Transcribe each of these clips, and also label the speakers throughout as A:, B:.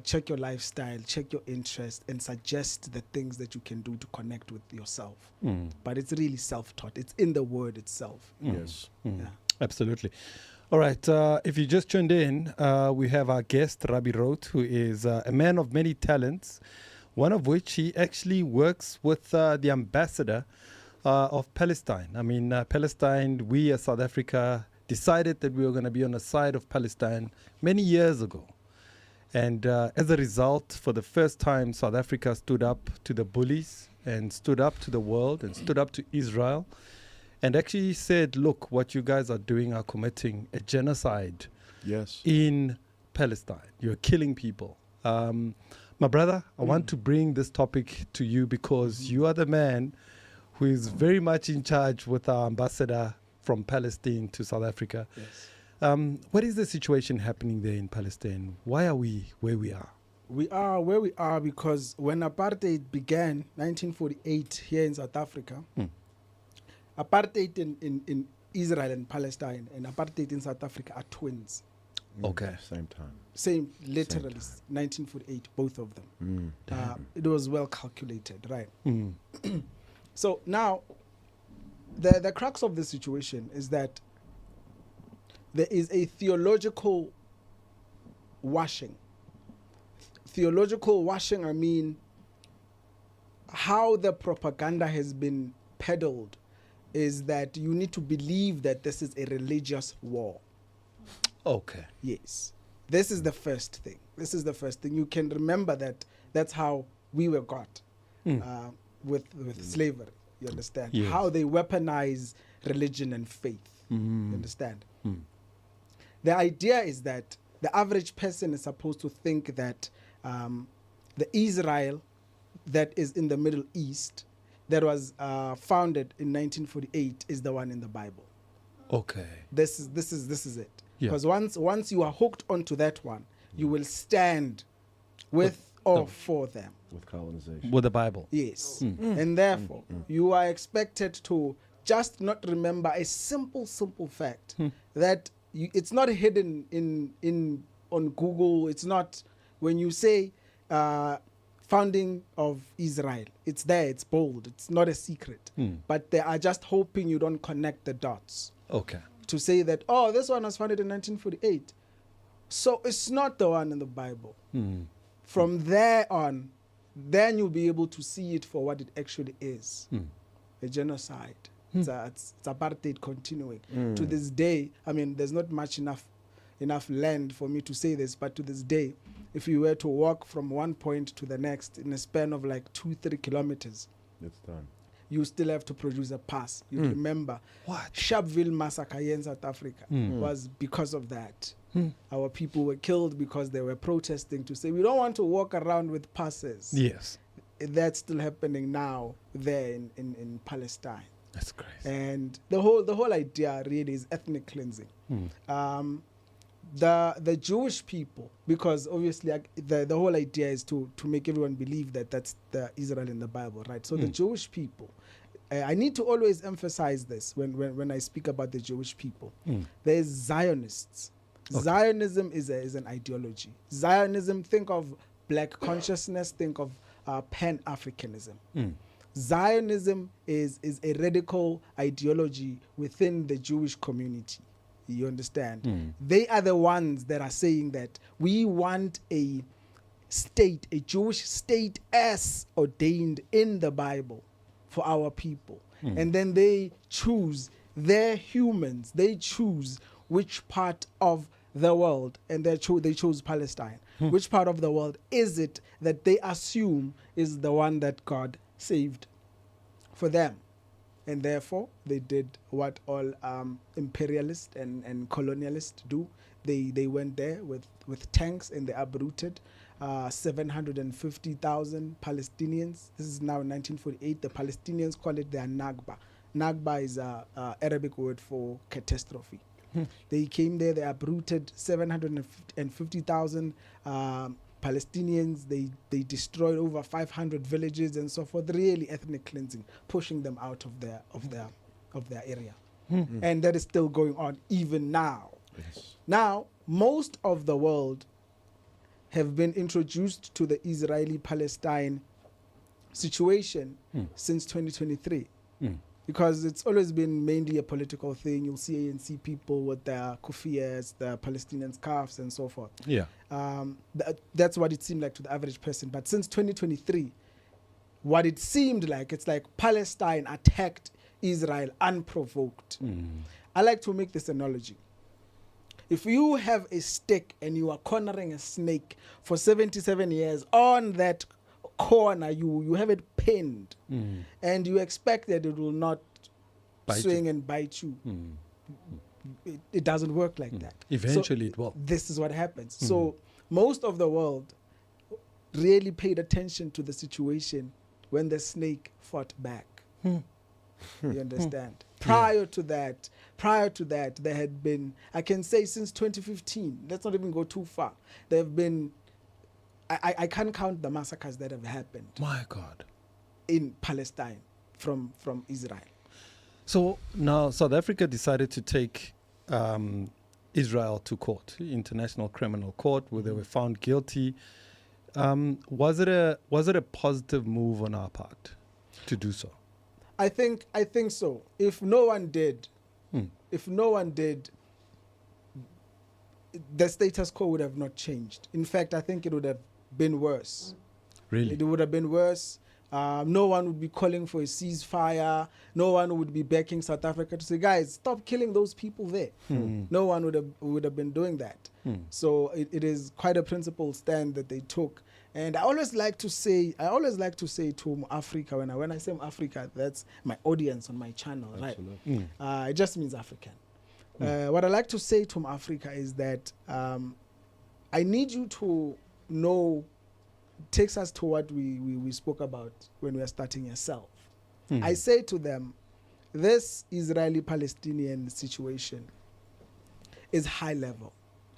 A: check your lifestyle, check your interest, and suggest the things that you can do to connect with yourself. But it's really self-taught. It's in the word itself.
B: Yes.
A: Yeah.
C: Absolutely. All right. If you just tuned in, we have our guest, Rabbie Wrote, who is a man of many talents, one of which he actually works with the ambassador of Palestine. I mean, Palestine, we as South Africa decided that we were going to be on the side of Palestine many years ago. And as a result, for the first time, South Africa stood up to the bullies and stood up to the world and stood up to Israel and actually said, look, what you guys are doing are committing a genocide in Palestine. You're killing people. My brother, I want to bring this topic to you because you are the man who is very much in charge with our ambassador from Palestine to South Africa.
A: Yes.
C: What is the situation happening there in Palestine? Why are we where we are?
A: We are where we are because when apartheid began, 1948, here in South Africa, apartheid in Israel and Palestine and apartheid in South Africa are twins.
C: Okay.
B: Same time.
A: Same, literally, 1948, both of them. It was well calculated, right? So now, the crux of the situation is that there is a theological washing. Theological washing, I mean, how the propaganda has been peddled is that you need to believe that this is a religious war.
C: Okay.
A: Yes. This is the first thing. You can remember that that's how we were got with slavery. You understand?
C: Yes.
A: How they weaponize religion and faith. You understand? The idea is that the average person is supposed to think that the Israel that is in the Middle East that was founded in 1948 is the one in the Bible.
C: Okay.
A: This is it.
C: Yeah.
A: Because once you are hooked onto that one, you will stand with or for them.
B: With colonization.
C: With the Bible.
A: Yes. And therefore, you are expected to just not remember a simple fact that it's not hidden on Google. It's not when you say founding of Israel. It's there. It's bold. It's not a secret. But they are just hoping you don't connect the dots.
C: Okay.
A: To say that, oh, this one was founded in 1948. So it's not the one in the Bible. From there on, then you'll be able to see it for what it actually is. A genocide. It's apartheid continuing. To this day, I mean, there's not much enough land for me to say this, but to this day, if you were to walk from one point to the next in a span of like 2-3 kilometers,
B: It's done.
A: you still have to produce a pass. You remember
C: What?
A: Sharpeville massacre here in South Africa was because of that. Our people were killed because they were protesting to say, we don't want to walk around with passes.
C: Yes.
A: That's still happening now there in Palestine.
C: That's crazy.
A: And the whole idea really is ethnic cleansing. The Jewish people, because obviously the whole idea is to make everyone believe that that's the Israel in the Bible, right? So the Jewish people, I need to always emphasize this when I speak about the Jewish people. There's Zionists. Okay. Zionism is an ideology. Zionism, think of black consciousness, think of Pan-Africanism. Zionism is a radical ideology within the Jewish community. You understand? They are the ones that are saying that we want a state, a Jewish state as ordained in the Bible for our people. And then they choose, they're humans, they choose which part of the world, and they chose Palestine. Which part of the world is it that they assume is the one that God saved for them? And therefore, they did what all imperialists and colonialists do. They went there with tanks and they uprooted 750,000 Palestinians. This is now in 1948. The Palestinians call it their Nakba. Nakba is an Arabic word for catastrophe. They came there, they uprooted 750,000 Palestinians. They destroyed over 500 villages and so forth. Really ethnic cleansing, pushing them out of their area. And that is still going on even now.
B: Yes.
A: Now, most of the world have been introduced to the Israeli-Palestine situation since 2023. Because it's always been mainly a political thing. You'll see ANC people with their kufiyas, the Palestinian scarves, and so forth.
C: Yeah.
A: That's what it seemed like to the average person. But since 2023, what it seemed like, it's like Palestine attacked Israel unprovoked. I like to make this analogy. If you have a stick and you are cornering a snake for 77 years on that corner, you have it pinned, and you expect that it will not swing and bite you. It doesn't work like that.
C: Eventually
A: So
C: it will.
A: This is what happens. So most of the world really paid attention to the situation when the snake fought back. You understand? Prior to that, there had been, I can say since 2015, let's not even go too far, there have been, I can't count the massacres that have happened
C: My God.
A: in Palestine from Israel.
C: So now South Africa decided to take Israel to court, International Criminal Court, where they were found guilty. Was it a positive move on our part to do so?
A: I think so. If no one did, the status quo would have not changed. In fact, I think it would have been worse.
C: Really?
A: It would have been worse. No one would be calling for a ceasefire. No one would be backing South Africa to say, guys, stop killing those people there. No one would have been doing that. So it is quite a principled stand that they took. And I always like to say to Africa, when I say Africa, that's my audience on my channel, right? It just means African. What I like to say to Africa is that I need you to know, takes us to what we spoke about when we were starting yourself. I say to them, this Israeli-Palestinian situation is high level.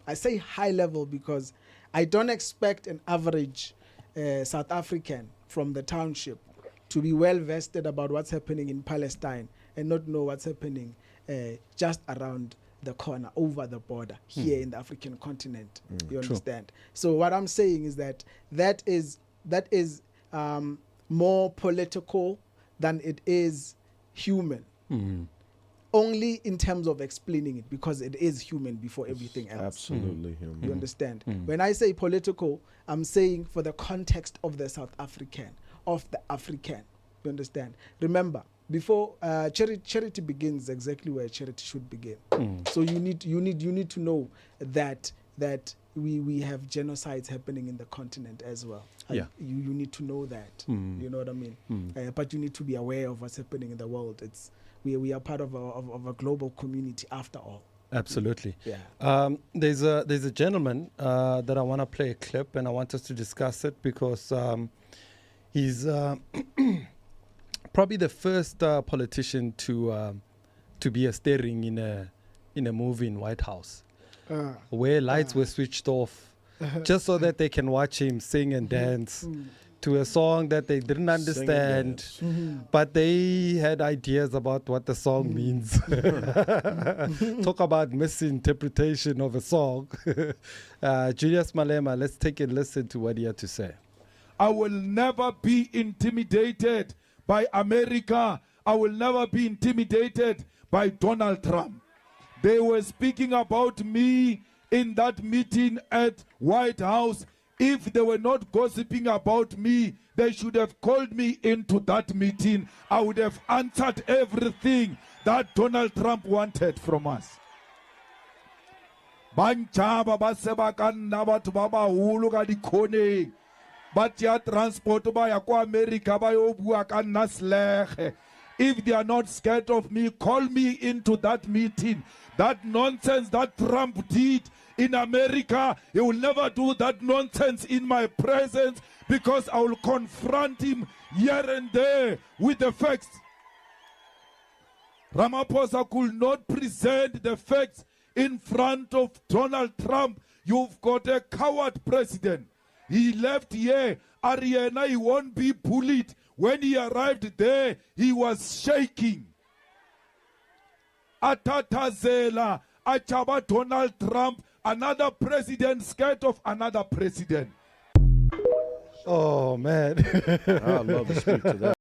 A: I say high level because I don't expect an average South African from the township to be well vested about what's happening in Palestine and not know what's happening just around the corner, over the border, here in the African continent. You understand? So what I'm saying is that is more political than it is human. Only in terms of explaining it, because it is human before everything else.
B: Absolutely human.
A: You understand? When I say political, I'm saying for the context of the South African, of the African. You understand? Remember, before charity begins exactly where charity should begin. So you need to know that we have genocides happening in the continent as well.
C: Yeah.
A: You need to know that. You know what I mean? But you need to be aware of what's happening in the world. We are part of a global community after all.
C: Absolutely.
A: Yeah.
C: There's a gentleman that I want to play a clip, and I want us to discuss it because he's probably the first politician to be a steering in a movie in White House, where lights were switched off just so that they can watch him sing and dance to a song that they didn't understand, but they had ideas about what the song means. Talk about misinterpretation of a song. Julius Malema, let's take a listen to what he had to say.
D: I will never be intimidated by America. I will never be intimidated by Donald Trump. They were speaking about me in that meeting at White House. If they were not gossiping about me, they should have called me into that meeting. I would have answered everything that Donald Trump wanted from us. Banchaba ba sebaka nna batho ba baholo ka dikhoneng ba tia transport ba ya kwa America ba yo bua ka nna slege. If they are not scared of me, call me into that meeting. That nonsense that Trump did in America, he will never do that nonsense in my presence, because I will confront him here and there with the facts. Ramaphosa could not present the facts in front of Donald Trump. You've got a coward president. He left here. Ariana, he won't be bullied. When he arrived there, he was shaking. Atatazela, achaba Donald Trump, another president scared of another president.
C: Oh, man.
B: I love to speak to that.